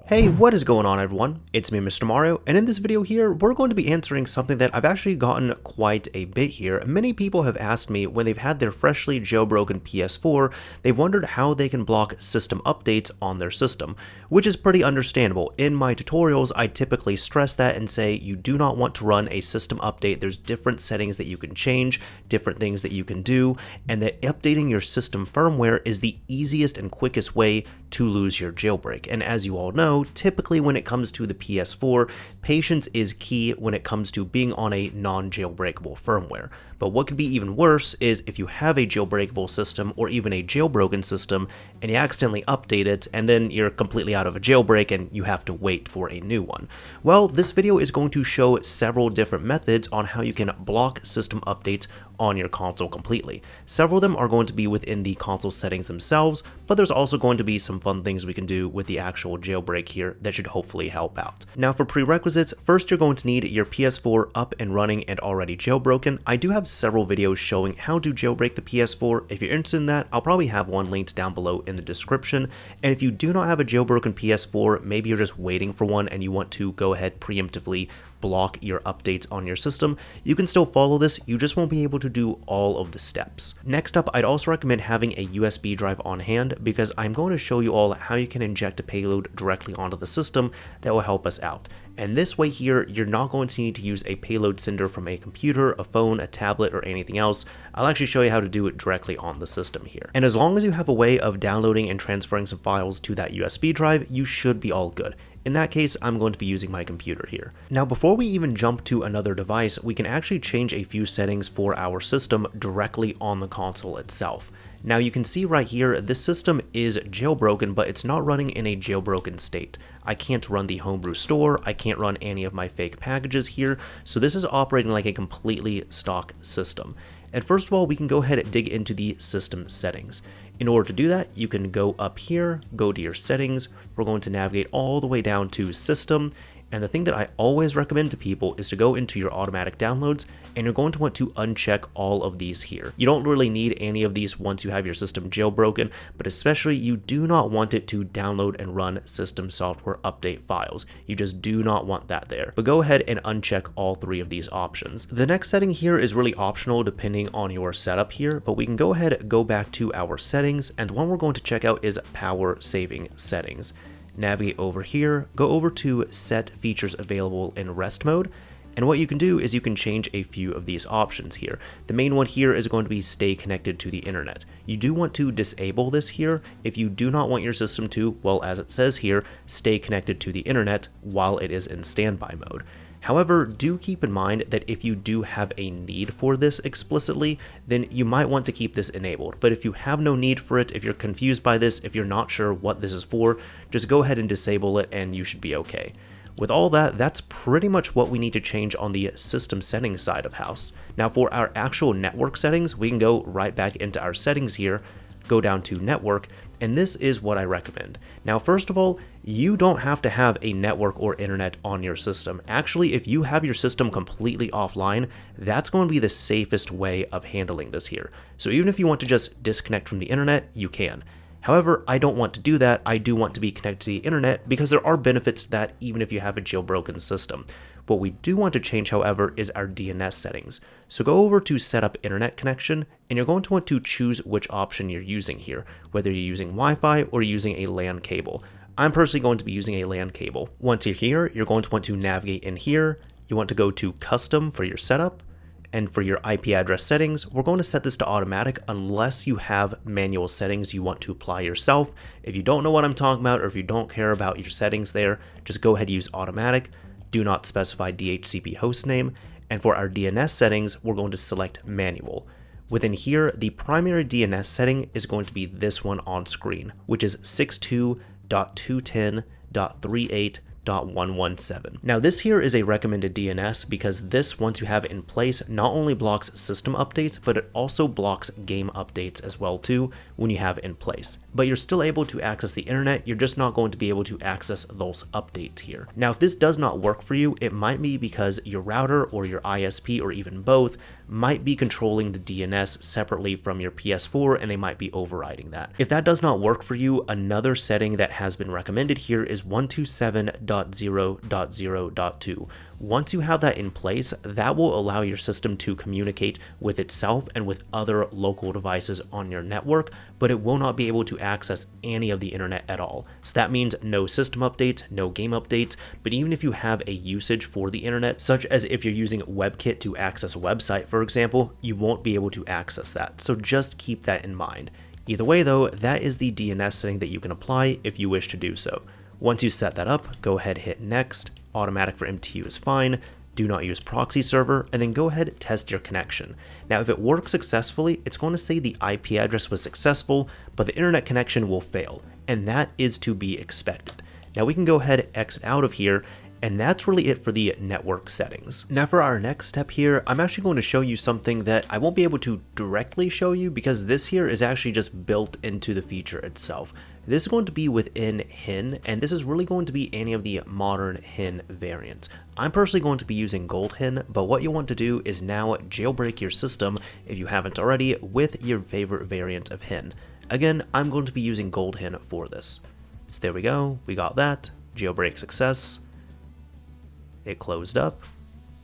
Hey, what is going on everyone? It's me, Mr. Mario, and in this video here, we're going to be answering something that I've actually gotten quite a bit here. Many people have asked me when they've had their freshly jailbroken PS4, they've wondered how they can block system updates on their system, which is pretty understandable. In my tutorials, I typically stress that and say you do not want to run a system update. There's different settings that you can change, different things that you can do, and that updating your system firmware is the easiest and quickest way to lose your jailbreak. And as you all know, typically when it comes to the PS4, patience is key when it comes to being on a non-jailbreakable firmware. But what could be even worse is if you have a jailbreakable system or even a jailbroken system and you accidentally update it and then you're completely out of a jailbreak and you have to wait for a new one. Well, this video is going to show several different methods on how you can block system updates on your console completely. Several of them are going to be within the console settings themselves, but there's also going to be some fun things we can do with the actual jailbreak here that should hopefully help out. Now for prerequisites, first you're going to need your PS4 up and running and already jailbroken. I do have several videos showing how to jailbreak the PS4. If you're interested in that, I'll probably have one linked down below in the description. And if you do not have a jailbroken PS4, maybe you're just waiting for one and you want to go ahead preemptively block your updates on your system, you can still follow this, you just won't be able to do all of the steps. Next up, I'd also recommend having a USB drive on hand because I'm going to show you all how you can inject a payload directly onto the system that will help us out. And this way here, you're not going to need to use a payload sender from a computer, a phone, a tablet, or anything else. I'll actually show you how to do it directly on the system here. And as long as you have a way of downloading and transferring some files to that USB drive, you should be all good. In that case, I'm going to be using my computer here. Now, before we even jump to another device, we can actually change a few settings for our system directly on the console itself. Now you can see right here, this system is jailbroken, but it's not running in a jailbroken state. I can't run the homebrew store, I can't run any of my fake packages here, so this is operating like a completely stock system. And first of all, we can go ahead and dig into the system settings. In order to do that, you can go up here, go to your settings, we're going to navigate all the way down to system, and the thing that I always recommend to people is to go into your automatic downloads and you're going to want to uncheck all of these here. You don't really need any of these once you have your system jailbroken, but especially you do not want it to download and run system software update files. You just do not want that there. But go ahead and uncheck all three of these options. The next setting here is really optional depending on your setup here, but we can go ahead and go back to our settings, and the one we're going to check out is power saving settings. Navigate over here, go over to set features available in rest mode, and what you can do is you can change a few of these options here. The main one here is going to be stay connected to the internet. You do want to disable this here if you do not want your system to, well, as it says here, stay connected to the internet while it is in standby mode. However, do keep in mind that if you do have a need for this explicitly, then you might want to keep this enabled. But if you have no need for it, if you're confused by this, if you're not sure what this is for, just go ahead and disable it and you should be okay. With all that, that's pretty much what we need to change on the system settings side of house. Now for our actual network settings, we can go right back into our settings here, go down to network, and this is what I recommend. Now, first of all, you don't have to have a network or internet on your system. Actually, if you have your system completely offline, that's going to be the safest way of handling this here. So even if you want to just disconnect from the internet, you can. However, I don't want to do that. I do want to be connected to the internet because there are benefits to that even if you have a jailbroken system. What we do want to change, however, is our DNS settings. So go over to set up internet connection, and you're going to want to choose which option you're using here, whether you're using Wi-Fi or using a LAN cable. I'm personally going to be using a LAN cable. Once you're here, you're going to want to navigate in here. You want to go to custom for your setup. And for your IP address settings, we're going to set this to automatic unless you have manual settings you want to apply yourself. If you don't know what I'm talking about, or if you don't care about your settings there, just go ahead and use automatic. Do not specify DHCP hostname. And for our DNS settings, we're going to select manual. Within here, the primary DNS setting is going to be this one on screen, which is 62.210.38. 117. Now this here is a recommended DNS because this, once you have it in place, not only blocks system updates, but it also blocks game updates as well too when you have it in place. But you're still able to access the internet, you're just not going to be able to access those updates here. Now if this does not work for you, it might be because your router or your ISP or even both might be controlling the DNS separately from your PS4 and they might be overriding that. If that does not work for you, another setting that has been recommended here is 127.0.0.2. Once you have that in place, that will allow your system to communicate with itself and with other local devices on your network, but it will not be able to access any of the internet at all. So that means no system updates, no game updates, but even if you have a usage for the internet, such as if you're using WebKit to access a website, for example, you won't be able to access that. So just keep that in mind. Either way though, that is the DNS setting that you can apply if you wish to do so. Once you set that up, go ahead, hit next. Automatic for MTU is fine. Do not use proxy server, and then go ahead and test your connection. Now, if it works successfully, it's going to say the IP address was successful, but the internet connection will fail, and that is to be expected. Now we can go ahead, exit out of here, and that's really it for the network settings. Now for our next step here, I'm actually going to show you something that I won't be able to directly show you because this here is actually just built into the feature itself. This is going to be within HIN, and this is really going to be any of the modern HIN variants. I'm personally going to be using Gold HIN, but what you want to do is now jailbreak your system, if you haven't already, with your favorite variant of HIN. Again, I'm going to be using Gold HIN for this. So there we go, we got that, jailbreak success. It closed up,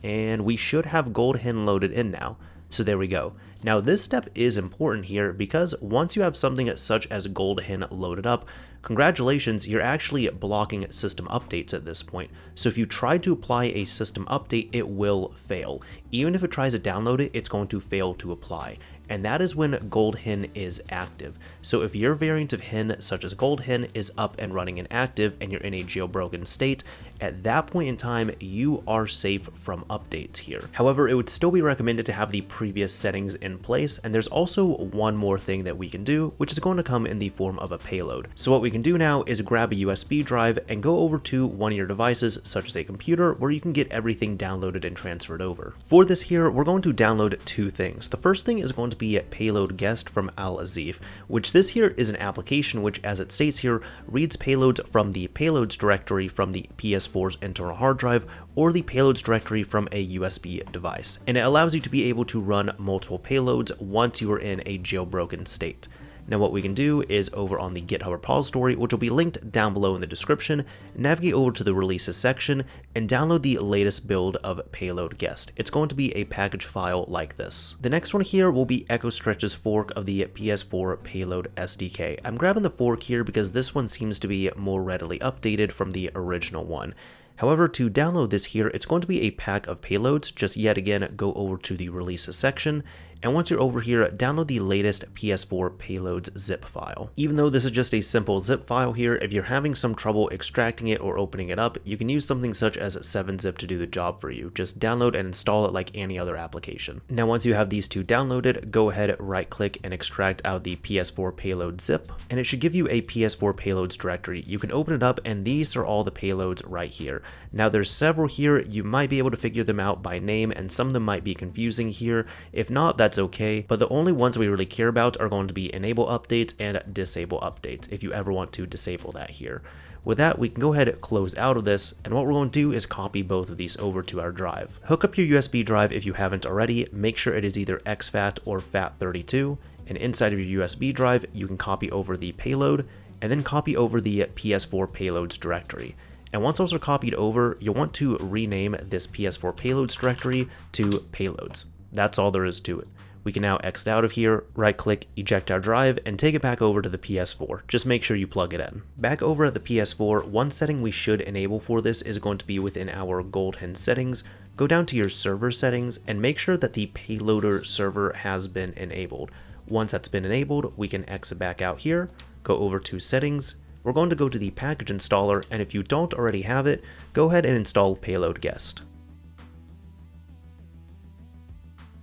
and we should have Gold HIN loaded in now. So there we go. Now this step is important here because once you have something such as Gold HIN loaded up, congratulations, you're actually blocking system updates at this point. So if you try to apply a system update, it will fail. Even if it tries to download it, it's going to fail to apply. And that is when Gold HIN is active. So if your variant of HIN, such as Gold HIN, is up and running and active and you're in a jailbroken state, at that point in time, you are safe from updates here. However, it would still be recommended to have the previous settings in place, and there's also one more thing that we can do, which is going to come in the form of a payload. So what we can do now is grab a USB drive and go over to one of your devices, such as a computer, where you can get everything downloaded and transferred over. For this here, we're going to download two things. The first thing is going to be Payload Guest from Al-Azif, which this here is an application which, as it states here, reads payloads from the payloads directory from the PS4's internal hard drive or the payloads directory from a USB device, and it allows you to be able to run multiple payloads once you are in a jailbroken state. Now what we can do is over on the GitHub repository, which will be linked down below in the description, navigate over to the releases section and download the latest build of Payload Guest. It's going to be a package file like this. The next one here will be EchoStretch's fork of the PS4 Payload SDK. I'm grabbing the fork here because this one seems to be more readily updated from the original one. However, to download this here, it's going to be a pack of payloads. Just yet again, go over to the releases section, and once you're over here, download the latest PS4 Payloads zip file. Even though this is just a simple zip file here, if you're having some trouble extracting it or opening it up, you can use something such as 7-zip to do the job for you. Just download and install it like any other application. Now once you have these two downloaded, go ahead, right click and extract out the PS4 Payload zip, and it should give you a PS4 Payloads directory. You can open it up and these are all the payloads right here. Now there's several here, you might be able to figure them out by name and some of them might be confusing here. If not, that's okay, but the only ones we really care about are going to be enable updates and disable updates if you ever want to disable that here. With that, we can go ahead and close out of this, and what we're going to do is copy both of these over to our drive. Hook up your USB drive if you haven't already, make sure it is either exFAT or FAT32, and inside of your USB drive, you can copy over the payload, and then copy over the PS4 Payloads directory. And once those are copied over, you'll want to rename this PS4 Payloads directory to Payloads. That's all there is to it. We can now exit out of here, right click, eject our drive, and take it back over to the PS4. Just make sure you plug it in. Back over at the PS4, one setting we should enable for this is going to be within our Gold HIN settings. Go down to your server settings and make sure that the payloader server has been enabled. Once that's been enabled, we can exit back out here, go over to settings. We're going to go to the package installer, and if you don't already have it, go ahead and install Payload Guest.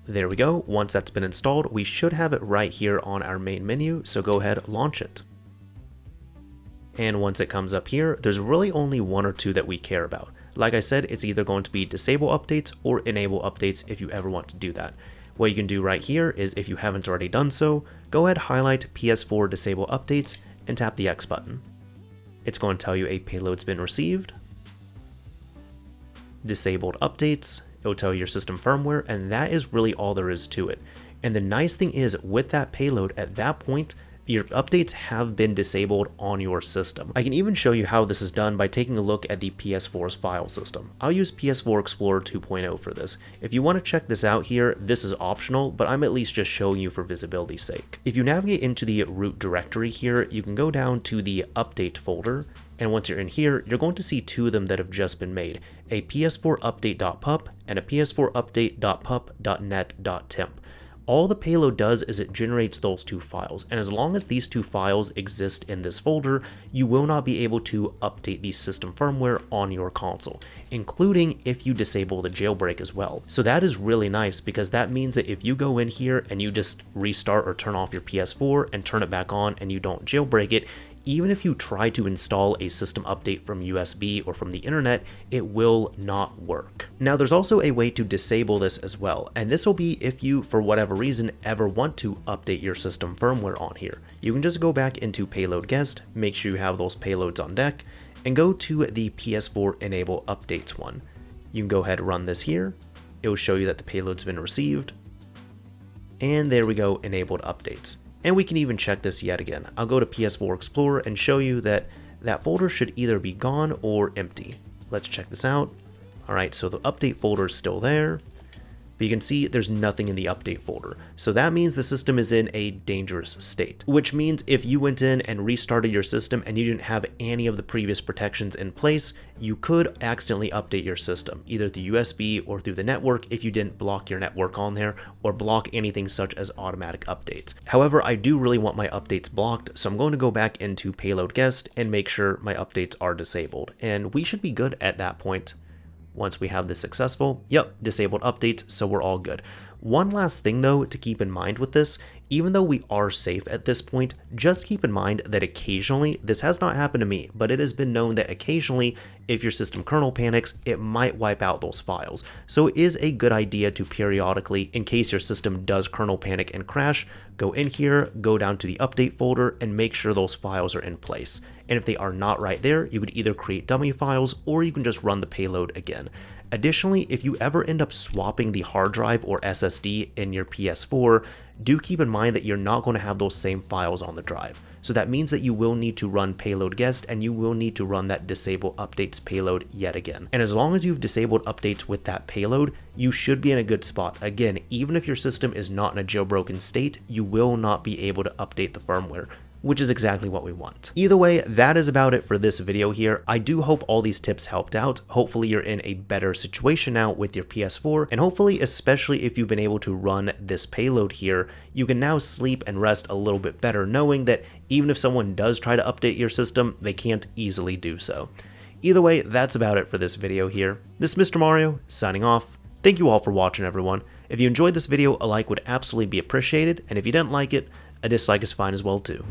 There we go. Once that's been installed, we should have it right here on our main menu, so go ahead, launch it. And once it comes up here, there's really only one or two that we care about. Like I said, it's either going to be disable updates or enable updates if you ever want to do that. What you can do right here is, if you haven't already done so, go ahead, highlight PS4 disable updates and tap the X button. It's going to tell you a payload's been received, disabled updates, It'll tell you your system firmware, and that is really all there is to it. And the nice thing is, with that payload, at that point, your updates have been disabled on your system. I can even show you how this is done by taking a look at the PS4's file system. I'll use PS4 Explorer 2.0 for this. If you want to check this out here, this is optional, but I'm at least just showing you for visibility's sake. If you navigate into the root directory here, you can go down to the update folder, and once you're in here, you're going to see two of them that have just been made, a PS4 update.pup and a PS4 update.pup.net.temp. All the payload does is it generates those two files, and as long as these two files exist in this folder, you will not be able to update the system firmware on your console, including if you disable the jailbreak as well. So that is really nice, because that means that if you go in here and you just restart or turn off your PS4 and turn it back on and you don't jailbreak it, even if you try to install a system update from USB or from the internet, it will not work. Now, there's also a way to disable this as well, and this will be if you, for whatever reason, ever want to update your system firmware on here. You can just go back into Payload Guest, make sure you have those payloads on deck, and go to the PS4 Enable Updates one. You can go ahead and run this here. It will show you that the payload's been received. And there we go, Enabled Updates. And we can even check this yet again. I'll go to PS4 Explorer and show you that that folder should either be gone or empty. Let's check this out. All right, so the update folder is still there, but you can see there's nothing in the update folder. So that means the system is in a dangerous state, which means if you went in and restarted your system and you didn't have any of the previous protections in place, you could accidentally update your system, either through USB or through the network if you didn't block your network on there or block anything such as automatic updates. However, I do really want my updates blocked, so I'm going to go back into Payload Guest and make sure my updates are disabled. And we should be good at that point. Once we have this successful, yep, disabled updates, so we're all good. One last thing though to keep in mind with this, even though we are safe at this point, just keep in mind that occasionally, this has not happened to me, but it has been known that occasionally, if your system kernel panics, it might wipe out those files. So it is a good idea to periodically, in case your system does kernel panic and crash, go in here, go down to the update folder, and make sure those files are in place. And if they are not right there, you could either create dummy files or you can just run the payload again. Additionally, if you ever end up swapping the hard drive or SSD in your PS4, do keep in mind that you're not going to have those same files on the drive. So that means that you will need to run Payload Guest and you will need to run that Disable Updates payload yet again. And as long as you've disabled updates with that payload, you should be in a good spot. Again, even if your system is not in a jailbroken state, you will not be able to update the firmware, which is exactly what we want. Either way, that is about it for this video here. I do hope all these tips helped out. Hopefully you're in a better situation now with your PS4, and hopefully, especially if you've been able to run this payload here, you can now sleep and rest a little bit better knowing that even if someone does try to update your system, they can't easily do so. Either way, that's about it for this video here. This is Mr. Mario, signing off. Thank you all for watching, everyone. If you enjoyed this video, a like would absolutely be appreciated, and if you didn't like it, a dislike is fine as well too.